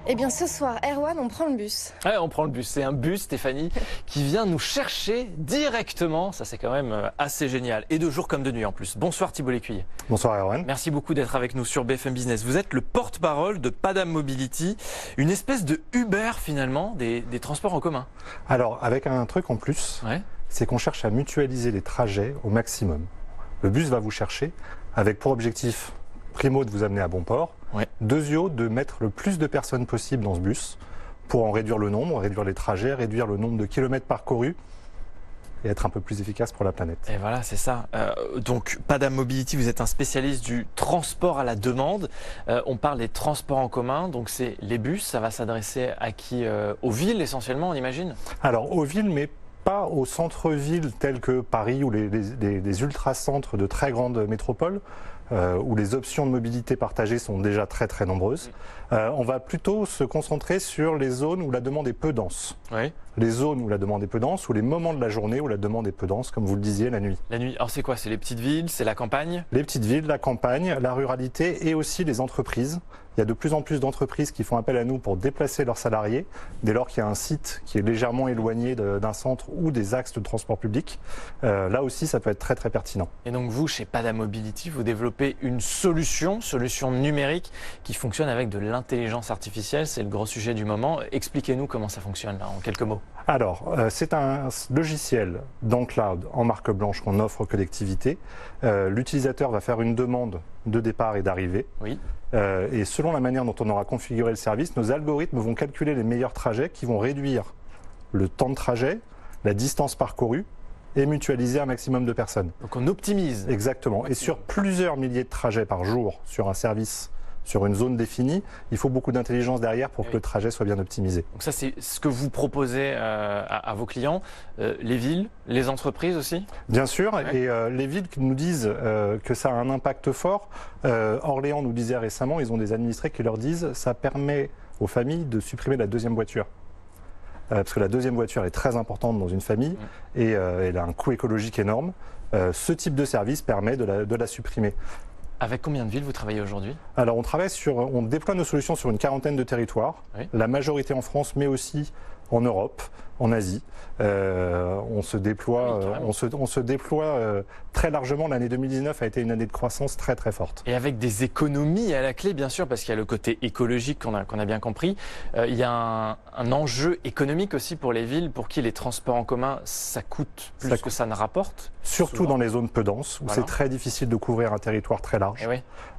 Eh bien ce soir, Erwan, on prend le bus. Ouais, on prend le bus. C'est un bus, Stéphanie, qui vient nous chercher directement. Ça, c'est quand même assez génial. Et de jour comme de nuit en plus. Bonsoir Thibault Lécuyer. Bonsoir Erwan. Merci beaucoup d'être avec nous sur BFM Business. Vous êtes le porte-parole de Padam Mobility, une espèce de Uber finalement des transports en commun. Alors, avec un truc en plus, c'est qu'on cherche à mutualiser les trajets au maximum. Le bus va vous chercher avec pour objectif, primo, de vous amener à bon port. Deuxio, de mettre le plus de personnes possible dans ce bus pour en réduire le nombre, réduire les trajets, réduire le nombre de kilomètres parcourus et être un peu plus efficace pour la planète. Et voilà, c'est ça. Donc, Padam Mobility, vous êtes un spécialiste du transport à la demande. On parle des transports en commun, donc c'est les bus. Ça va s'adresser à qui? Aux villes essentiellement, on imagine? Alors, aux villes, mais pas aux centres-villes tels que Paris ou les ultra-centres de très grandes métropoles, où les options de mobilité partagée sont déjà très très nombreuses. On va plutôt se concentrer sur les zones où la demande est peu dense. Les zones où la demande est peu dense, ou les moments de la journée où la demande est peu dense, comme vous le disiez, la nuit. La nuit, alors c'est quoi? C'est les petites villes, c'est la campagne? Les petites villes, la campagne, la ruralité et aussi les entreprises. Il y a de plus en plus d'entreprises qui font appel à nous pour déplacer leurs salariés, dès lors qu'il y a un site qui est légèrement éloigné d'un centre ou des axes de transport public. Là aussi, ça peut être très très pertinent. Et donc vous, chez Padam Mobility, vous développez une solution numérique qui fonctionne avec de l'intelligence artificielle. C'est le gros sujet du moment. Expliquez-nous comment ça fonctionne là, en quelques mots. Alors, c'est un logiciel dans le cloud en marque blanche qu'on offre aux collectivités. L'utilisateur va faire une demande de départ et d'arrivée. Et selon la manière dont on aura configuré le service, nos algorithmes vont calculer les meilleurs trajets qui vont réduire le temps de trajet, la distance parcourue et mutualiser un maximum de personnes. Donc on optimise. Exactement. Et sur plusieurs milliers de trajets par jour sur un service, sur une zone définie, il faut beaucoup d'intelligence derrière pour que le trajet soit bien optimisé. Donc ça, c'est ce que vous proposez à vos clients, les villes, les entreprises aussi? Bien sûr, et les villes qui nous disent que ça a un impact fort. Orléans nous disait récemment, ils ont des administrés qui leur disent ça permet aux familles de supprimer la deuxième voiture. Parce que la deuxième voiture est très importante dans une famille et elle a un coût écologique énorme. Ce type de service permet de la supprimer. Avec combien de villes vous travaillez aujourd'hui? Alors on déploie nos solutions sur une quarantaine de territoires, la majorité en France mais aussi en Europe, en Asie. On se déploie, très largement. L'année 2019 a été une année de croissance très très forte. Et avec des économies à la clé, bien sûr, parce qu'il y a le côté écologique qu'on a bien compris. Il y a un enjeu économique aussi pour les villes, pour qui les transports en commun, ça coûte plus que ça ne rapporte. Surtout souvent dans les zones peu denses, où c'est très difficile de couvrir un territoire très large.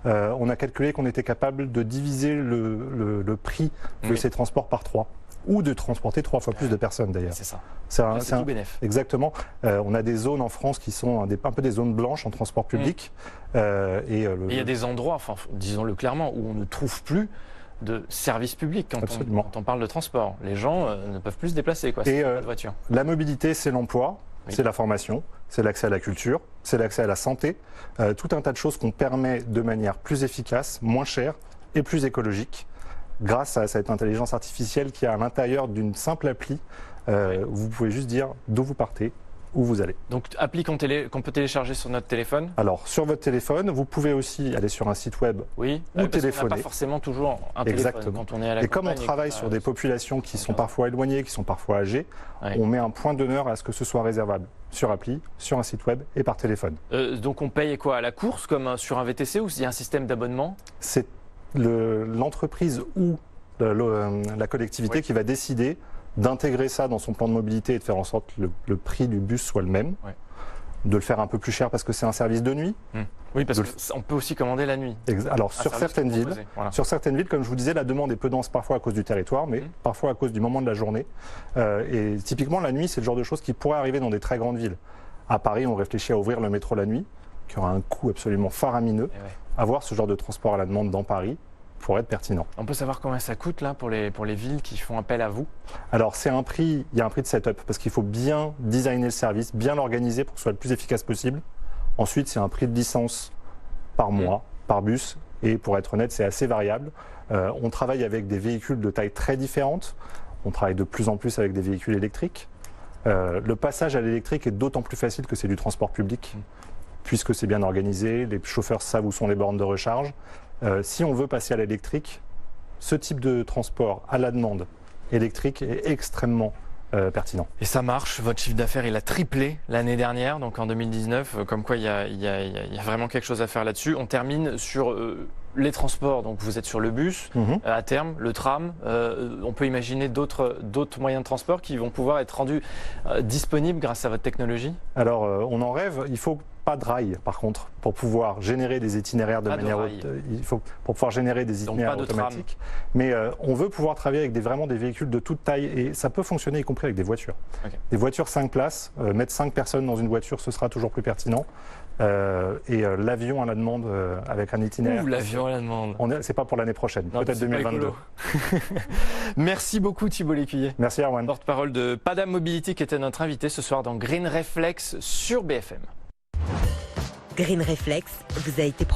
On a calculé qu'on était capable de diviser le prix de ces transports par 3. Ou de transporter 3 fois plus de personnes d'ailleurs. C'est ça. C'est tout bénef. Exactement. On a des zones en France qui sont un peu des zones blanches en transport public. Et il y a des endroits, enfin, disons-le clairement, où on ne trouve plus de services publics quand on parle de transport. Les gens ne peuvent plus se déplacer, quoi. Et pas de voiture. La mobilité, c'est l'emploi, c'est la formation, c'est l'accès à la culture, c'est l'accès à la santé. Tout un tas de choses qu'on permet de manière plus efficace, moins chère et plus écologique, grâce à cette intelligence artificielle qui est à l'intérieur d'une simple appli. Vous pouvez juste dire d'où vous partez, où vous allez. Donc, appli qu'on peut télécharger sur notre téléphone? Alors, sur votre téléphone, vous pouvez aussi aller sur un site web ou téléphoner. On n'a pas forcément toujours un téléphone quand on est à la campagne. Et comme on travaille sur des populations qui sont parfois éloignées, qui sont parfois âgées, on met un point d'honneur à ce que ce soit réservable sur appli, sur un site web et par téléphone. Donc, on paye quoi? À la course, comme sur un VTC, ou s'il y a un système d'abonnement? C'est l'entreprise ou la collectivité qui va décider d'intégrer ça dans son plan de mobilité et de faire en sorte que le prix du bus soit le même, de le faire un peu plus cher parce que c'est un service de nuit. Oui, parce qu'on peut aussi commander la nuit. Alors sur certaines villes, comme je vous disais, la demande est peu dense parfois à cause du territoire, mais parfois à cause du moment de la journée. Et typiquement la nuit, c'est le genre de choses qui pourrait arriver dans des très grandes villes. À Paris, on réfléchit à ouvrir le métro la nuit, qui aura un coût absolument faramineux. Avoir ce genre de transport à la demande dans Paris pourrait être pertinent. On peut savoir combien ça coûte là pour les villes qui font appel à vous? Alors il y a un prix de setup parce qu'il faut bien designer le service, bien l'organiser pour que ce soit le plus efficace possible. Ensuite, c'est un prix de licence par mois, par bus, et pour être honnête, c'est assez variable. On travaille avec des véhicules de taille très différentes. On travaille de plus en plus avec des véhicules électriques. Le passage à l'électrique est d'autant plus facile que c'est du transport public, puisque c'est bien organisé, les chauffeurs savent où sont les bornes de recharge. Si on veut passer à l'électrique, ce type de transport à la demande électrique est extrêmement pertinent. Et ça marche, votre chiffre d'affaires il a triplé l'année dernière, donc en 2019, comme quoi il y a vraiment quelque chose à faire là-dessus. On termine sur les transports, donc vous êtes sur le bus, à terme, le tram, on peut imaginer d'autres moyens de transport qui vont pouvoir être rendus disponibles grâce à votre technologie? Alors on en rêve, il faut pas de rail par contre pour pouvoir générer des itinéraires de manière il faut pour pouvoir générer des itinéraires automatiques. Mais on veut pouvoir travailler avec vraiment des véhicules de toute taille et ça peut fonctionner y compris avec des voitures. Okay. Des voitures 5 places, mettre 5 personnes dans une voiture, ce sera toujours plus pertinent. L'avion à la demande avec un itinéraire. Ouh, l'avion à la demande. C'est pas pour l'année prochaine, peut-être 2022. Merci beaucoup Thibault Lécuyer. Merci Erwan. Porte-parole de Padam Mobility qui était notre invité ce soir dans Green Reflex sur BFM. Green Reflex vous a été proposé